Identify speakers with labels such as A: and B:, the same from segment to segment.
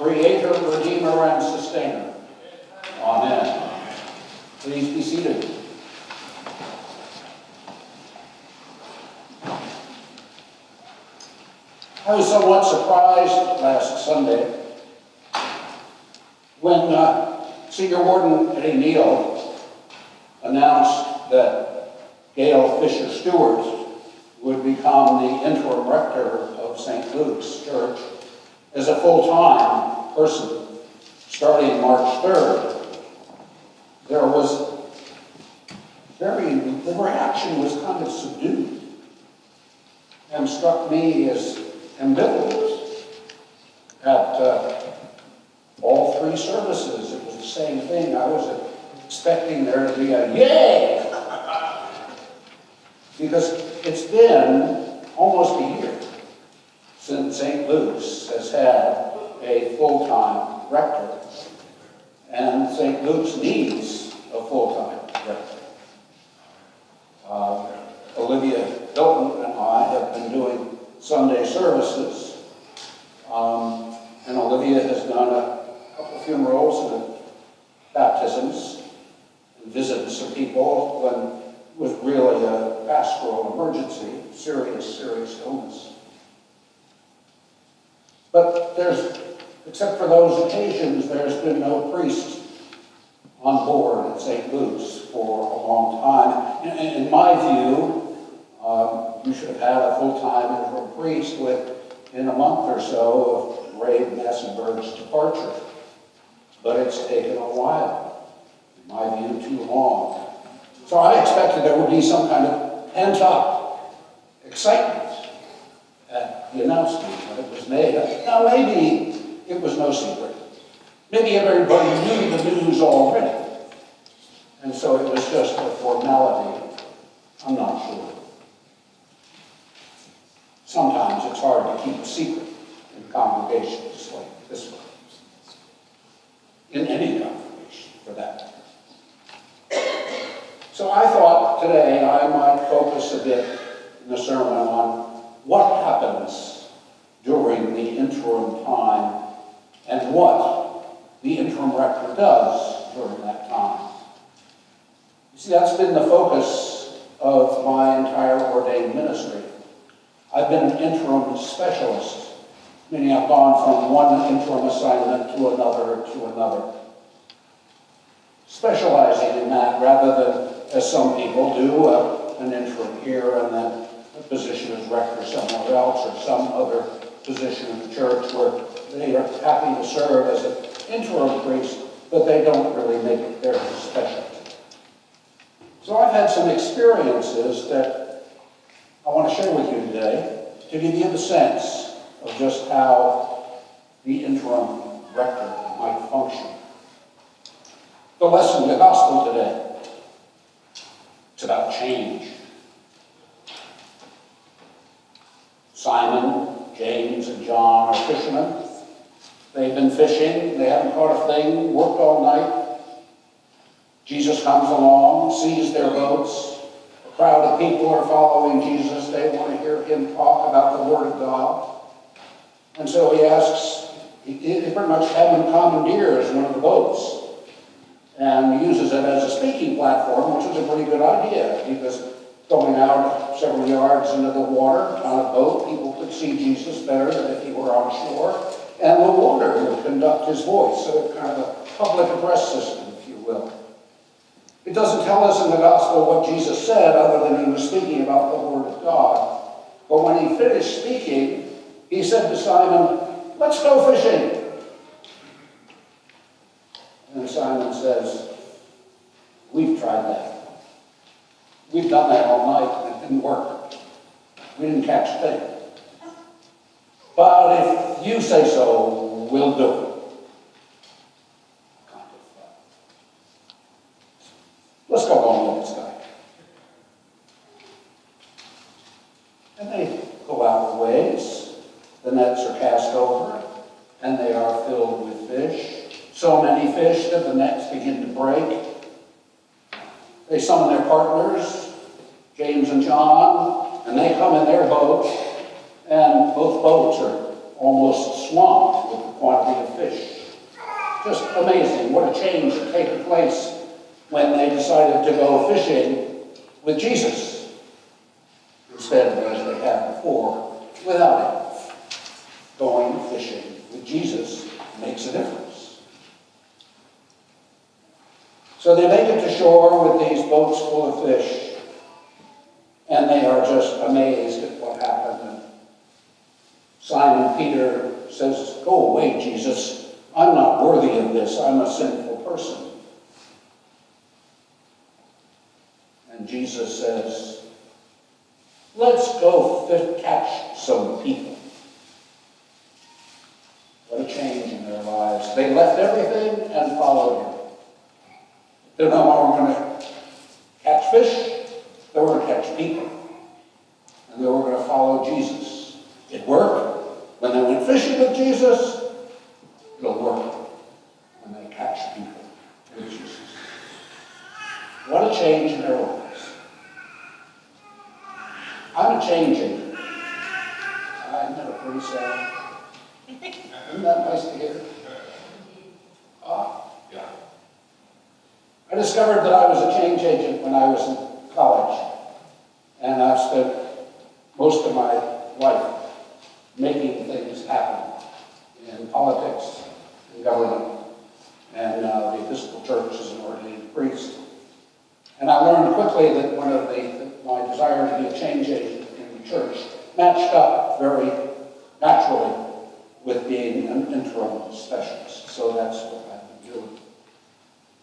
A: Creator, Redeemer, and Sustainer. Amen. Please be seated. I was somewhat surprised last Sunday when Senior Warden Eddie Neal announced that Gail Fisher Stewart would become the interim rector of St. Luke's Church as a full-time person starting March 3rd. The reaction was kind of subdued and struck me as ambivalent. At all three services, it was the same thing. I was expecting there to be a yay! Because it's been almost a year since St. Luke's has had a full-time rector, and St. Luke's needs a full-time rector. Olivia Hilton and I have been doing Sunday services, and Olivia has done a couple of funerals and baptisms and visits of people with really a pastoral emergency, serious illness. But except for those occasions, there's been no priest on board at St. Luke's for a long time. In my view, you should have had a full-time interim priest within a month or so of Ray Massenberg's departure. But it's taken a while, in my view, too long. So I expected there would be some kind of pent-up excitement at the announcement when it was made. Now, maybe it was no secret. Maybe everybody knew the news already. And so it was just a formality. I'm not sure. Sometimes it's hard to keep a secret in congregations like this one. In any congregation, for that matter. So I thought today I might focus a bit in the sermon on what happens during the interim time and what the interim rector does during that time. You see, that's been the focus of my entire ordained ministry. I've been an interim specialist, meaning I've gone from one interim assignment to another. Specializing in that rather than, as some people do, an interim here and then a position as rector somewhere else or some other position in the church where they are happy to serve as an interim priest, but they don't really make it their specialty. So I've had some experiences that I want to share with you today to give you the sense of just how the interim rector might function. The lesson, the gospel today, it's about change. Simon, James, and John are fishermen. They've been fishing. They haven't caught a thing, worked all night. Jesus comes along, sees their boats. A crowd of people are following Jesus. They want to hear him talk about the Word of God. And so he asks, he pretty much had him commandeers one of the boats and uses it as a speaking platform, which is a pretty good idea because going out several yards into the water on a boat, people could see Jesus better than if he were on shore, and the water would conduct his voice, so it's kind of a public address system, if you will. It doesn't tell us in the gospel what Jesus said other than he was speaking about the Word of God. But when he finished speaking, he said to Simon, "Let's go fishing." And Simon says, "We've tried that. We've done that all night and it didn't work. We didn't catch a thing. But if you say so, we'll do it." Let's go along with this guy. And they go out a ways. The nets are cast over, and they are filled with fish. So many fish that the nets begin to break. They summon their partners, James and John, and they come in their boat, and both boats are almost swamped with the quantity of fish. Just amazing what a change had taken place when they decided to go fishing with Jesus instead of as they had before without him. Going fishing with Jesus makes a difference. So they make it to shore with these boats full of fish, and they are just amazed at what happened. And Simon Peter says, "Go away, Jesus. I'm not worthy of this. I'm a sinful person." And Jesus says, "Let's go catch some people." What a change in their lives. They left everything and followed him. They no longer going to catch fish. They were going to catch people. And they were going to follow Jesus. It worked when they went fishing with Jesus. It'll work when they catch people with Jesus. What a change in their lives. I'm a change agent. Isn't that a pretty sad? Isn't that nice to hear? Yeah. I discovered that I was a change agent when I was in college. And I've spent most of my life making things happen in politics, in government, and the Episcopal Church as an ordained priest. And I learned quickly that my desire to be a change agent in the church matched up very naturally with being an interim specialist. So that's what I've been doing.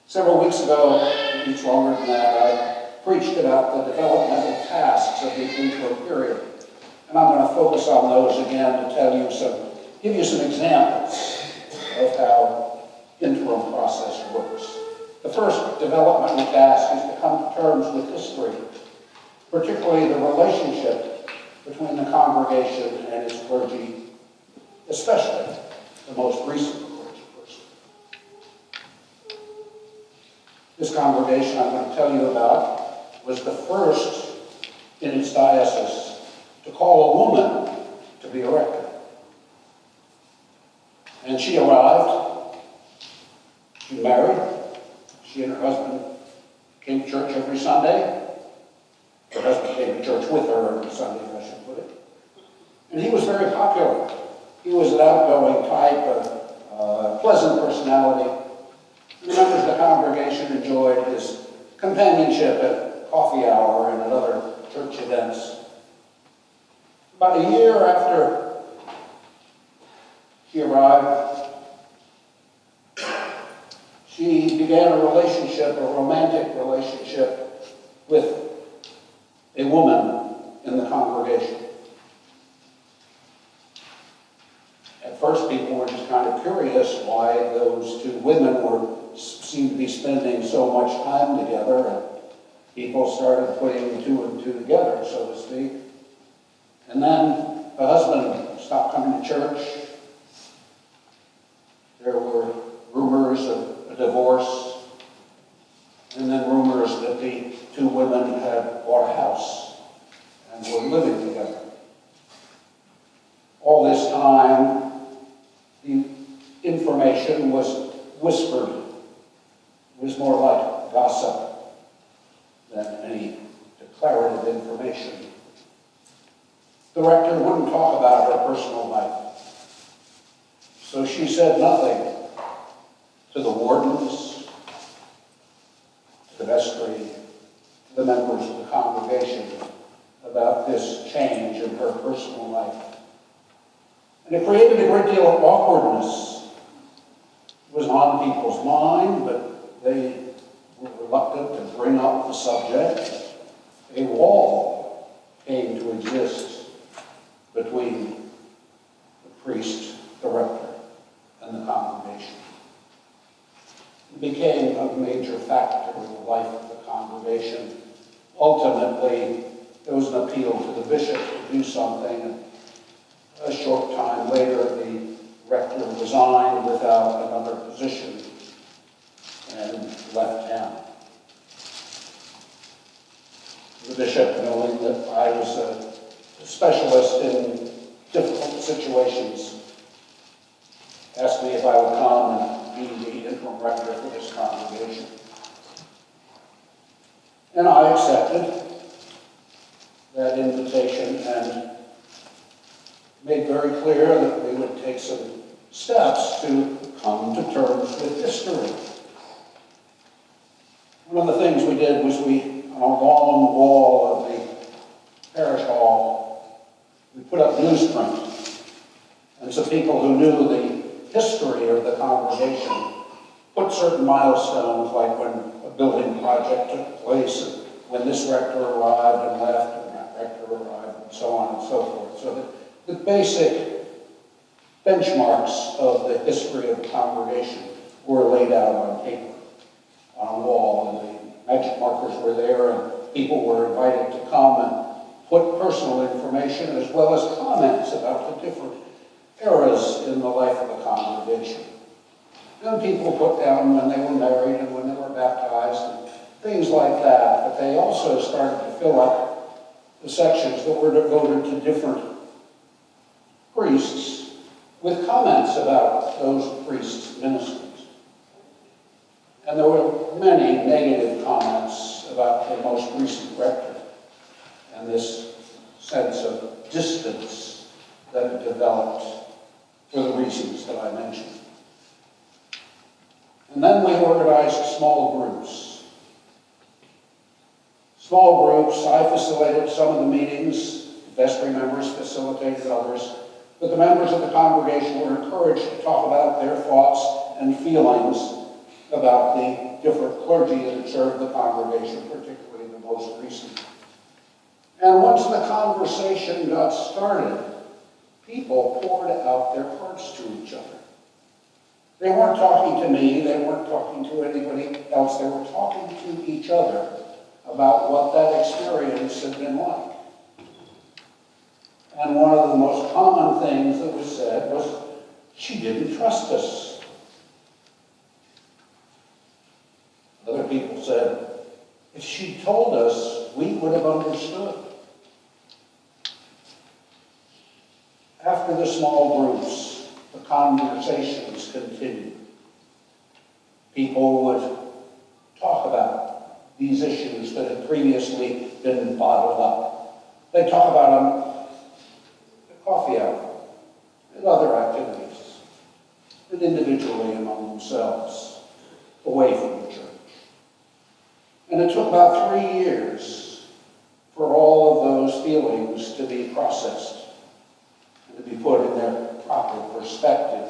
A: Several weeks ago, each longer than that, I preached about the developmental tasks of the interim period. And I'm going to focus on those again to give you some examples of how interim process works. The first developmental task is to come to terms with history, particularly the relationship between the congregation and its clergy, especially the most recent clergy person. This congregation I'm going to tell you about was the first in its diocese to call a woman to be a rector. And she arrived, she married, she and her husband came to church every Sunday. Her husband came to church with her every Sunday, I should put it. And he was very popular. He was an outgoing type, a pleasant personality. The members of the congregation enjoyed his companionship at coffee hour and at other church events. About a year after she arrived, she began a romantic relationship with a woman in the congregation. At first, people were just kind of curious why those two women seemed to be spending so much time together, and people started putting two and two together, so to speak. And then the husband stopped coming to church. There were rumors of a divorce, and then rumors that the two women had bought a house and were living together. All this time, the information was whispered. It was more like gossip than any declarative information. The rector wouldn't talk about her personal life. So she said nothing to the wardens, to the vestry, to the members of the congregation about this change in her personal life. And it created a great deal of awkwardness. It was on people's mind, but they were reluctant to bring up the subject. A wall came to exist between the priest, the rector, and the congregation. It became a major factor in the life of the congregation. Ultimately, there was an appeal to the bishop to do something, and a short time later, the rector resigned without another position and left town. The bishop, knowing that I was a specialist in difficult situations, me if I would come and be the interim rector for this congregation. And I accepted that invitation and made very clear that we would take some steps to come to terms with history. One of the things we did was on a long wall of the parish hall, we put up newsprint. And so people who knew the history of the congregation put certain milestones, like when a building project took place, and when this rector arrived and left, and that rector arrived, and so on and so forth. So that the basic benchmarks of the history of the congregation were laid out on paper, on a wall, and the magic markers were there, and people were invited to come and put personal information as well as comments about the different eras in the life of the congregation. And people put down when they were married and when they were baptized and things like that. But they also started to fill up the sections that were devoted to different priests with comments about those priests' ministries. And there were many negative comments about the most recent rector and this sense of distance that had developed for the reasons that I mentioned. And then we organized small groups. Small groups, I facilitated some of the meetings, vestry members facilitated others, but the members of the congregation were encouraged to talk about their thoughts and feelings about the different clergy that had served the congregation, particularly the most recent. And once the conversation got started, people poured out their hearts to each other. They weren't talking to me, they weren't talking to anybody else, they were talking to each other about what that experience had been like. And one of the most common things that was said was, she didn't trust us. Other people said, if she told us, we would have understood. After the small groups, the conversations continued. People would talk about these issues that had previously been bottled up. They'd talk about them at coffee hour and other activities, and individually among themselves, away from the church. And it took about 3 years for all of those feelings to be processed and to be put in their proper perspective.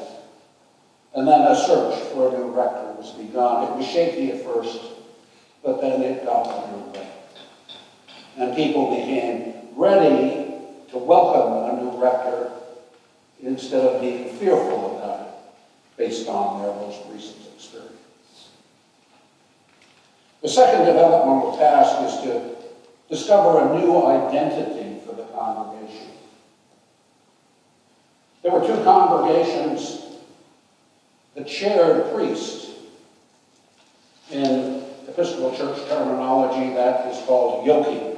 A: And then a search for a new rector was begun. It was shaky at first, but then it got underway. And people became ready to welcome a new rector instead of being fearful about it based on their most recent experience. The second developmental task is to discover a new identity for the congregation. There were two congregations that shared a priest. In Episcopal Church terminology, that is called yoking,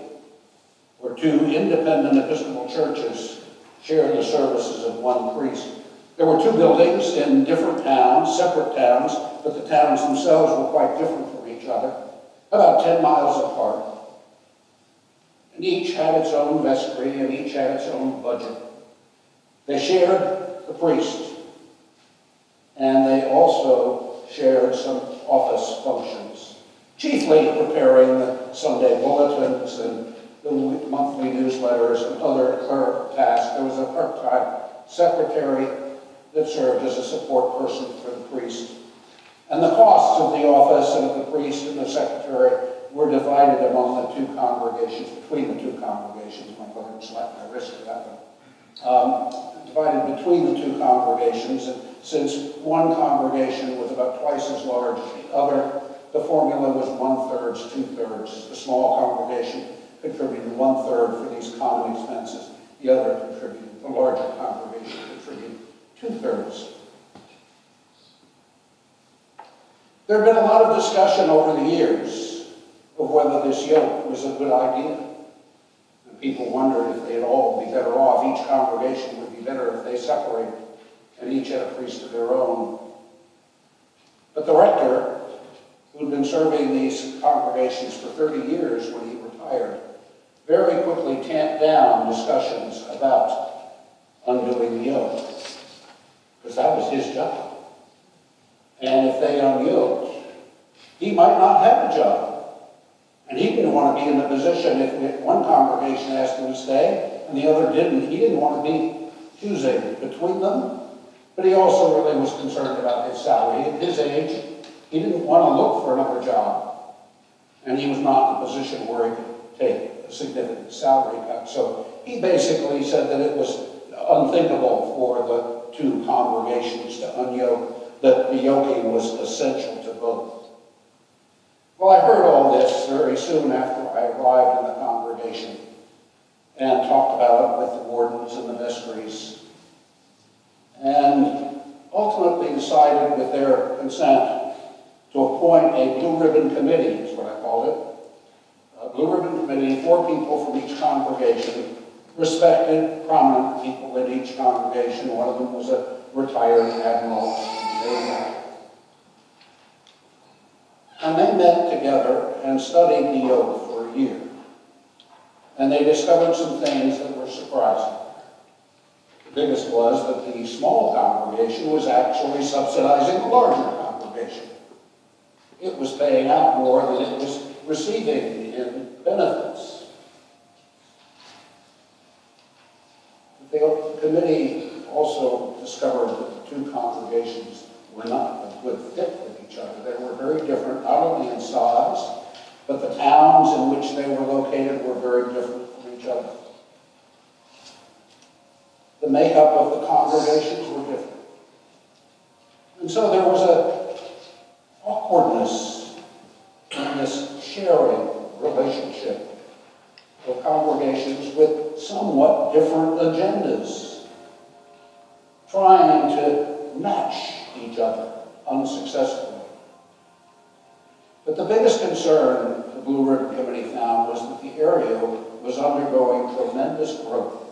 A: where two independent Episcopal churches shared the services of one priest. There were two buildings in different towns, separate towns, but the towns themselves were quite different from each other, about 10 miles apart. And each had its own vestry and each had its own budget. They shared the priest, and they also shared some office functions, chiefly preparing the Sunday bulletins and the monthly newsletters and other clerical tasks. There was a part-time secretary that served as a support person for the priest. And the costs of the office and of the priest and the secretary were divided among the two congregations, between the two congregations. My brother slapped my wrist for that one. Divided between the two congregations, and since one congregation was about twice as large as the other, the formula was 1/3, 2/3. The small congregation contributed 1/3 for these common expenses. The other contributed, the larger congregation contributed 2/3. There had been a lot of discussion over the years of whether this yoke was a good idea. And people wondered if they'd all be better off. Each congregation would be better if they separated and each had a priest of their own. But the rector, who'd been serving these congregations for 30 years when he retired, very quickly tamped down discussions about undoing the yoke, because that was his job. And if they unyoked, he might not have a job. And he didn't want to be in the position, if one congregation asked him to stay and the other didn't, he didn't want to be choosing between them. But he also really was concerned about his salary. At his age, he didn't want to look for another job. And he was not in a position where he could take a significant salary cut. So he basically said that it was unthinkable for the two congregations to unyoke, that the yoking was essential to both. Well, I heard all this very soon after I arrived in the congregation and talked about it with the wardens and the vestries, and ultimately decided with their consent to appoint a blue ribbon committee, is what I called it. A blue ribbon committee, 4 people from each congregation, respected, prominent people in each congregation. One of them was a retired admiral in the Navy. And they met together and studied the yoke for a year. And they discovered some things that were surprising. The biggest was that the small congregation was actually subsidizing the larger congregation. It was paying out more than it was receiving in benefits. The committee also discovered that the two congregations were not a good fit with each other. They were very different, not only in size, but the towns in which they were located were very different from each other. The makeup of the congregations were different. And so there was an awkwardness in this sharing relationship of congregations with somewhat different agendas, trying to match each other unsuccessfully. But the biggest concern the Blue Ribbon Committee found was that the area was undergoing tremendous growth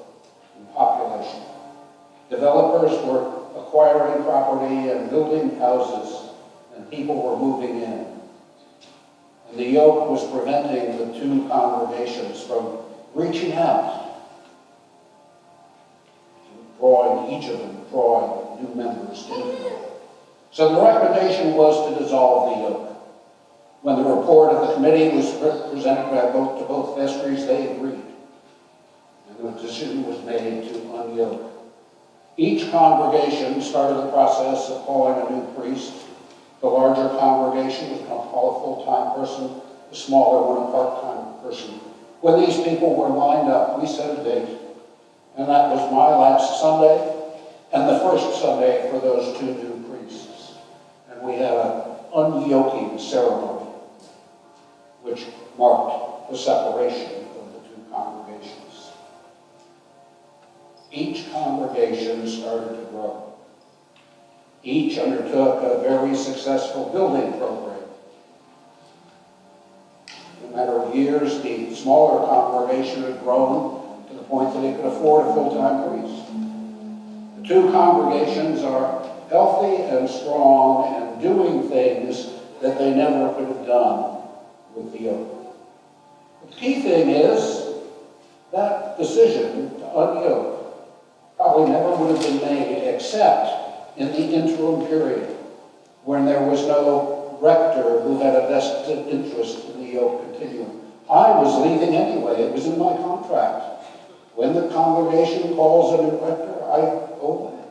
A: in population. Developers were acquiring property and building houses, and people were moving in. And the yoke was preventing the two congregations from reaching out, drawing each of them, drawing new members into it. So the recommendation was to dissolve the yoke. When the report of the committee was presented by both vestries, they agreed. And the decision was made to unyoke. Each congregation started the process of calling a new priest. The larger congregation was going to call a full-time person, the smaller one a part-time person. When these people were lined up, we set a date, and that was my last Sunday and the first Sunday for those two new priests. And we had an unyoking ceremony, which marked the separation of the two congregations. Each congregation started to grow. Each undertook a very successful building program. In a matter of years, the smaller congregation had grown to the point that it could afford a full-time priest. The two congregations are healthy and strong and doing things that they never could have done with the yoke. The key thing is that decision to unyoke probably never would have been made except in the interim period when there was no rector who had a vested interest in the yoke continuing. I was leaving anyway. It was in my contract. When the congregation calls a new rector, I go away.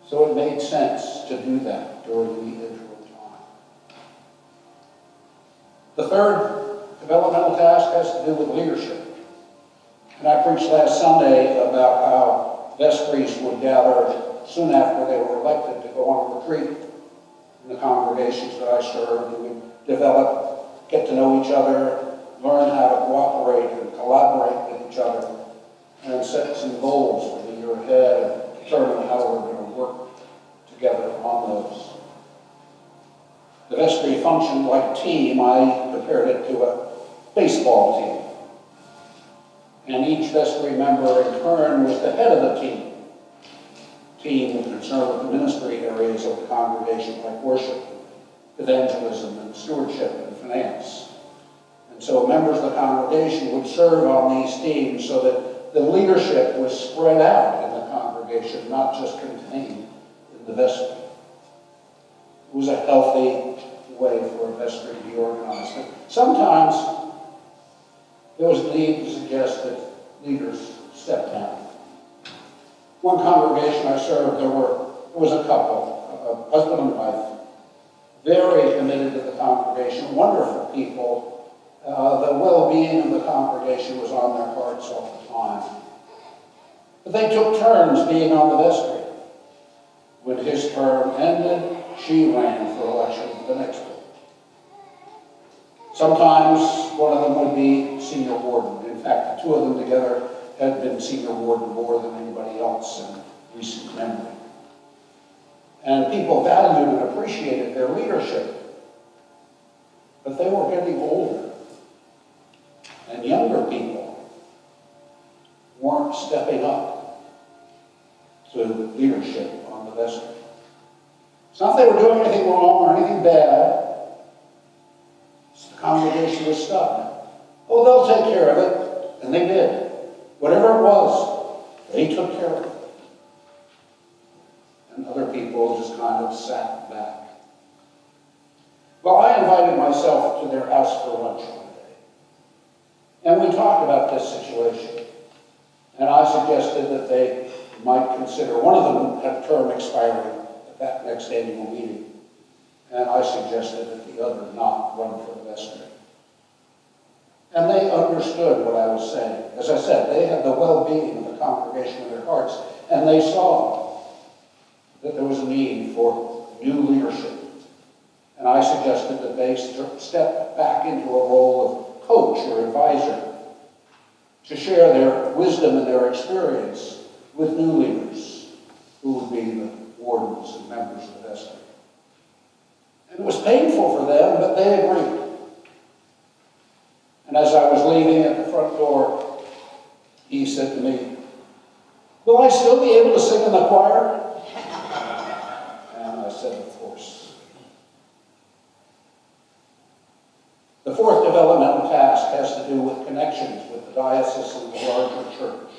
A: So it made sense to do that during the interim time. The third developmental task has to do with leadership. And I preached last Sunday about how vestries would gather soon after they were elected to go on a retreat in the congregations that I served. We would develop, get to know each other, learn how to cooperate and collaborate with each other, and set some goals for the year ahead and determine how we're going to work together on those. The vestry functioned like a team. I compared it to a baseball team. And each vestry member in turn was the head of the team. team concerned with the ministry areas of the congregation, like worship, evangelism, and stewardship and finance. And so members of the congregation would serve on these teams so that the leadership was spread out in the congregation, not just contained in the vestry. It was a healthy way for a vestry to be organized. But sometimes there was a need to suggest that leaders step down. One congregation I served, there was a couple, a husband and wife, very committed to the congregation, wonderful people. The well-being of the congregation was on their hearts all the time. But they took turns being on the vestry. When his term ended, she ran for election the next one. Sometimes one of them would be senior warden. In fact, the two of them together had been senior warden more than anybody else in recent memory. And people valued and appreciated their leadership. But they were getting older. And younger people weren't stepping up to leadership on the vestry. It's not that they were doing anything wrong or anything bad. The congregation was stuck. Oh, they'll take care of it. And they did. Whatever it was, they took care of it. And other people just kind of sat back. Well, I invited myself to their house for lunch one day. And we talked about this situation. And I suggested that they might consider, one of them had a term expiring at that next annual meeting. And I suggested that the other not run for the vestry. And they understood what I was saying. As I said, they had the well-being of the congregation in their hearts, and they saw that there was a need for new leadership. And I suggested that they step back into a role of coach or advisor to share their wisdom and their experience with new leaders who would be the wardens and members of the vestry. And it was painful for them, but they agreed. And as I was leaving at the front door, he said to me, "Will I still be able to sing in the choir?" And I said, "Of course." The fourth developmental task has to do with connections with the diocese and the larger church.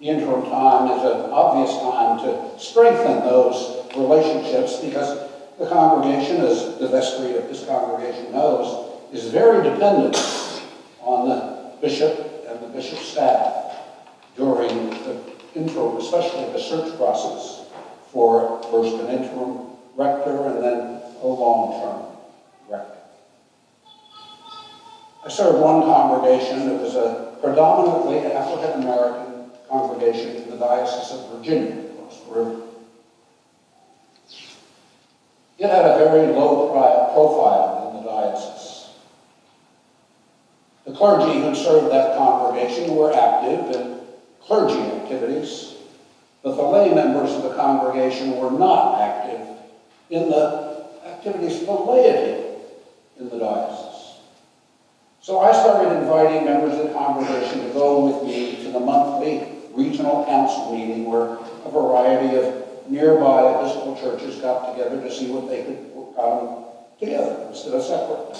A: The interim time is an obvious time to strengthen those relationships because the congregation, as the vestry of this congregation knows, is very dependent on the bishop and the bishop's staff during the interim, especially the search process for first an interim rector and then a long-term rector. I served one congregation that was a predominantly African-American congregation in the Diocese of Virginia, across the river. It had a very low profile in the diocese. The clergy who served that congregation were active in clergy activities, but the lay members of the congregation were not active in the activities of the laity in the diocese. So I started inviting members of the congregation to go with me to the monthly regional council meeting where a variety of nearby Episcopal churches got together to see what they could work on together instead of separate.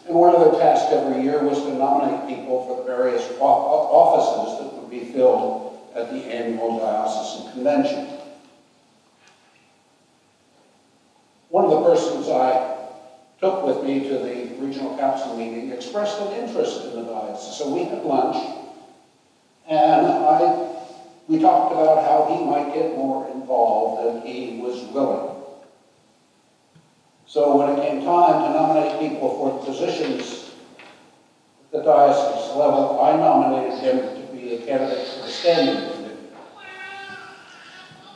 A: And one of their tasks every year was to nominate people for the various offices that would be filled at the annual diocesan convention. One of the persons I took with me to the regional council meeting expressed an interest in the diocese. So we had lunch, and we talked about how he might get more involved, and he was willing. So when it came time to nominate people for positions at the diocese level, I nominated him to be a candidate for the standing committee.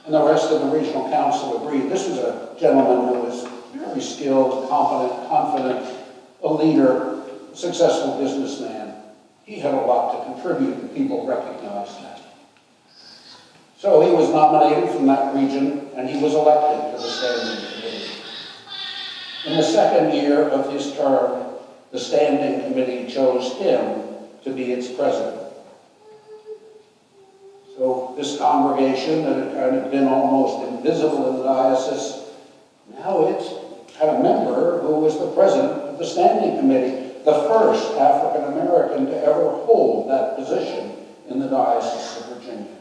A: And the rest of the regional council agreed. This was a gentleman who was very skilled, competent, confident, a leader, a successful businessman. He had a lot to contribute, and people recognized that. So he was nominated from that region, and he was elected to the standing committee. In the second year of his term, the standing committee chose him to be its president. this congregation that had kind of been almost invisible in the diocese, now it had a member who was the president of the standing committee, the first African American to ever hold that position in the Diocese of Virginia.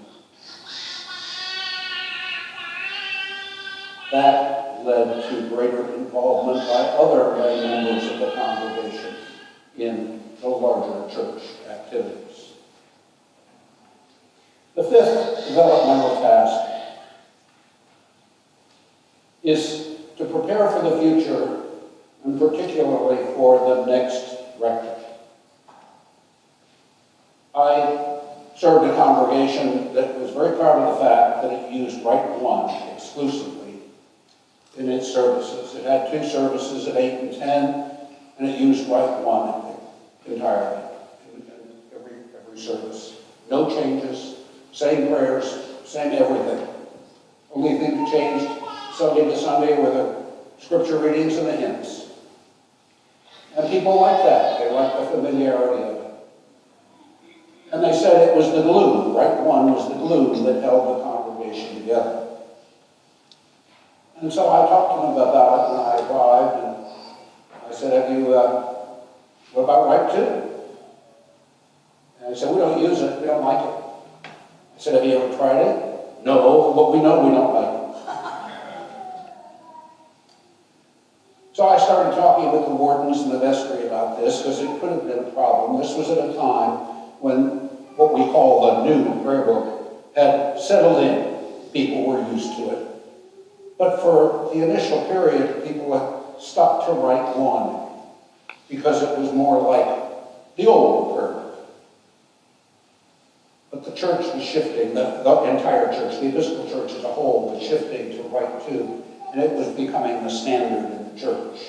A: That led to greater involvement by other lay members of the congregation in the larger church activities. The fifth developmental task is to prepare for the future, and particularly for the next rector. I served a congregation that was very proud of the fact that it used Rite 1 exclusively in its services. It had 2 services at 8 and 10, and it used Rite 1 entirely in every service. No changes, same prayers, same everything. Only thing that changed Sunday to Sunday were the scripture readings and the hymns. And people like that. They like the familiarity of it. And they said it was the glue. Rite 1 was the glue that held the congregation together. And so I talked to them about it when I arrived, and I said, what about Rite 2? And they said, we don't use it, we don't like it. I said, have you ever tried it? No, but we know we don't like it. So I started talking with the wardens and the vestry about this, because it could have been a problem. This was at a time when what we call the new prayer book had settled in. People were used to it. But for the initial period, people had stuck to Rite 1 because it was more like the old prayer book. But the church was shifting, the entire church, the Episcopal Church as a whole was shifting to Rite 2, and it was becoming the standard in the church.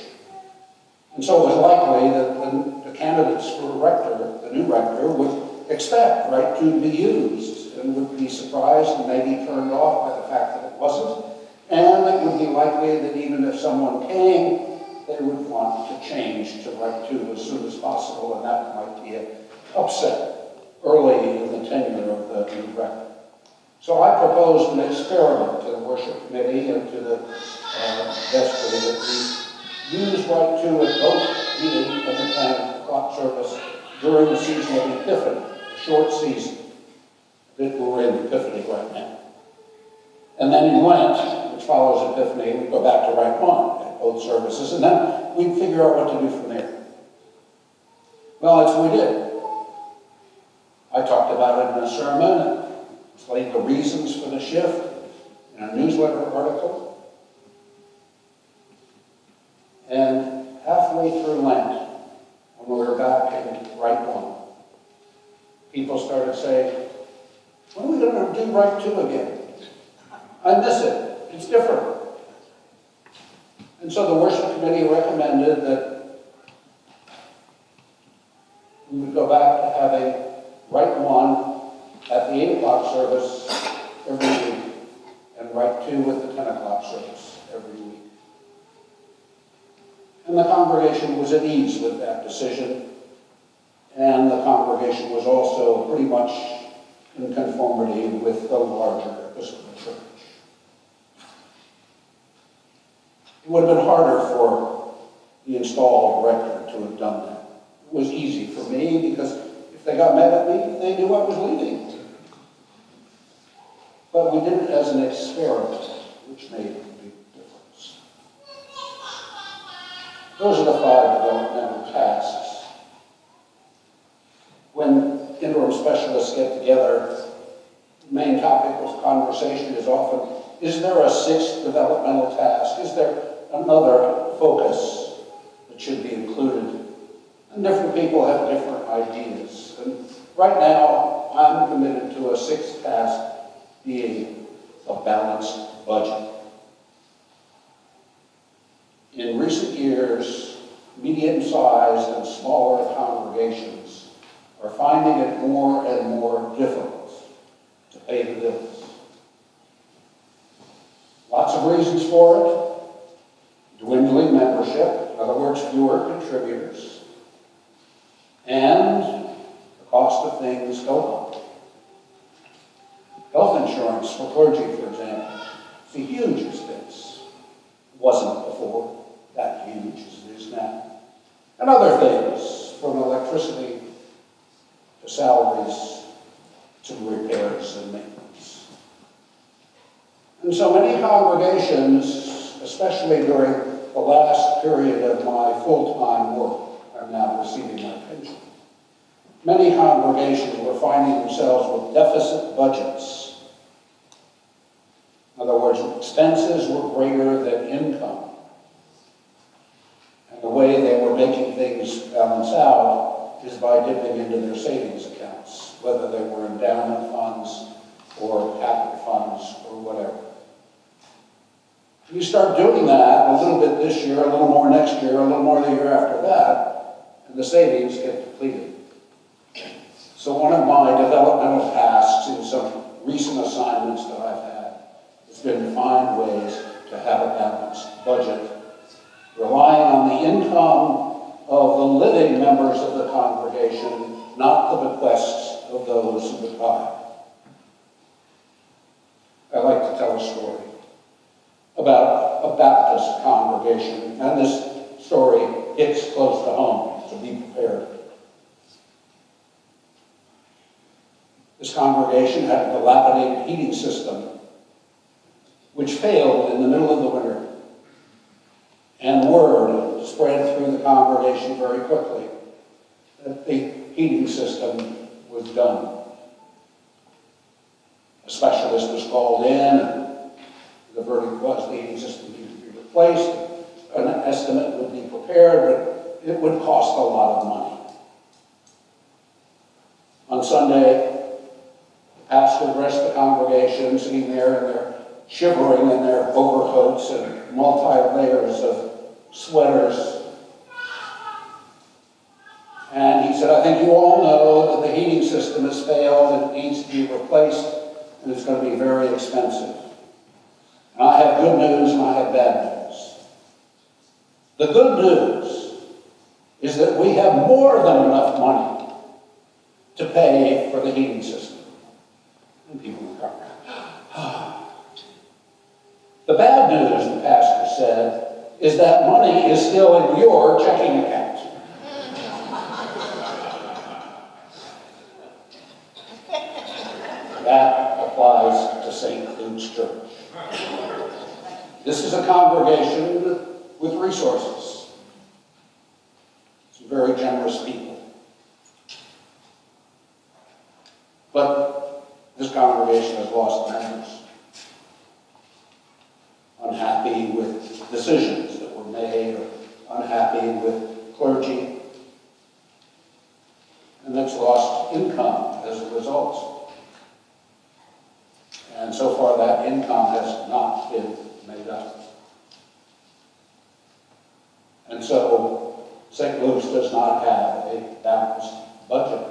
A: And so it was likely that the candidates for rector, the new rector, would expect Rite 2 to be used and would be surprised and maybe turned off by the fact that it wasn't. And it would be likely that even if someone came, they would want to change to Rite 2 as soon as possible, and that might be an upset early in the tenure of the new rector. So I proposed an experiment to the worship committee and to the vestry that we use Rite 2 at both the 8 and the 10 o'clock service during the season of Epiphany, a short season that we're in Epiphany right now. And then in Lent, which follows Epiphany, we go back to Rite 1 at both services, and then we figure out what to do from there. Well, that's what we did. I talked about it in a sermon and explained the reasons for the shift in a newsletter article. And halfway through Lent, when we were back in Rite 1, people started saying, when are we going to do Rite 2 again? I miss it. It's different. And so the worship committee recommended that we would go back to having Rite 1 at the 8 o'clock service every week, and Rite 2 with the 10 o'clock service every week. And the congregation was at ease with that decision, and the congregation was also pretty much in conformity with the larger Episcopal Church. It would have been harder for the installed rector to have done that. It was easy for me because if they got mad at me, they knew I was leaving. But we did it as an experiment, which made a big difference. Those are the 5 developmental tasks. When interim specialists get together, the main topic of conversation is often, is there a 6th developmental task? Is there another focus that should be included? And different people have different ideas. And right now, I'm committed to a 6th task being a balanced budget. In recent years, medium-sized and smaller congregations are finding it more and more difficult to pay the bills. Lots of reasons for it. Dwindling membership, in other words, fewer contributors, and the cost of things go up. Health insurance for clergy, for example, is a huge expense. It wasn't before that huge as it is now. And other things, from electricity to salaries to repairs and maintenance. And so many congregations, especially during the last period of my full-time work, I'm now receiving my pension. Many congregations were finding themselves with deficit budgets. In other words, expenses were greater than income. And the way they were making things balance out is by dipping into their savings accounts, whether they were endowment funds or capital funds or whatever. You start doing that a little bit this year, a little more next year, a little more the year after that, and the savings get depleted. So one of my developmental tasks in some recent assignments that I've had has been to find ways to have a balanced budget, relying on the income of the living members of the congregation, not the bequests of those who have died. I like to tell a story about a Baptist congregation, and this story hits close to home, so be prepared. This congregation had a dilapidated heating system which failed in the middle of the winter. And word spread through the congregation very quickly that the heating system was done. A specialist was called in, and the verdict was the heating system needed to be replaced. An estimate would be prepared, but it would cost a lot of money. On Sunday, the pastor addressed the congregation, sitting there and they're shivering in their overcoats and multi-layers of sweaters. And he said, I think you all know that the heating system has failed, it needs to be replaced, and it's going to be very expensive. And I have good news and I have bad news. The good news is that we have more than enough money to pay for the heating system. And people would come around. The bad news, the pastor said, is that money is still in your checking account. That applies to St. Luke's Church. This is a congregation with resources. Some very generous people. But this congregation has lost members. Unhappy with decisions that were made, or unhappy with clergy, and it's lost income as a result. And so far that income has not been made up. And so St. Luke's does not have a balanced budget.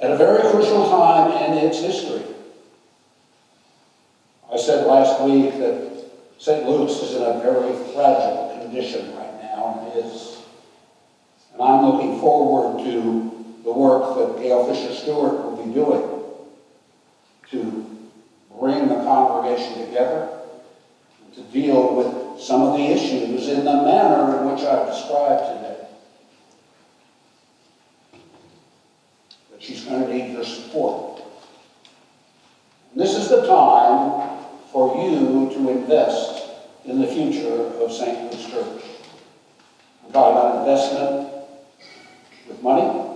A: At a very crucial time in its history. I said last week that St. Luke's is in a very fragile condition right now, and it is. And I'm looking forward to the work that Gail Fisher-Stewart will be doing to bring the congregation together and to deal with some of the issues in the manner in which I've described today. But she's going to need your support. And this is the time for you to invest in the future of St. Luke's Church. I'm talking about investment with money,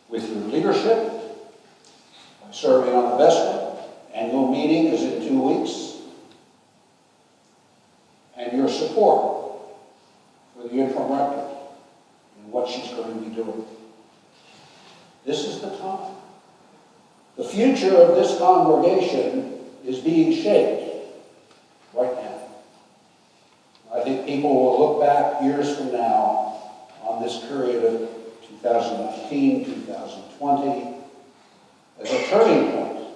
A: with your leadership, by serving on the vestment. Annual meeting is in 2 weeks. And your support for the interim rector and what she's going to be doing. This is the time. The future of this congregation is being shaped right now. I think people will look back years from now on this period of 2019, 2020 as a turning point.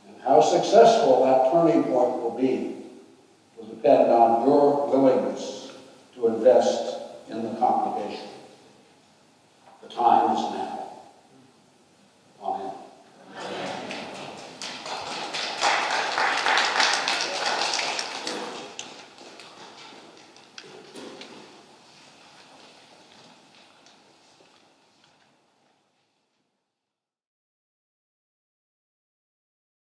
A: And how successful that turning point will be will depend on your willingness to invest in the congregation.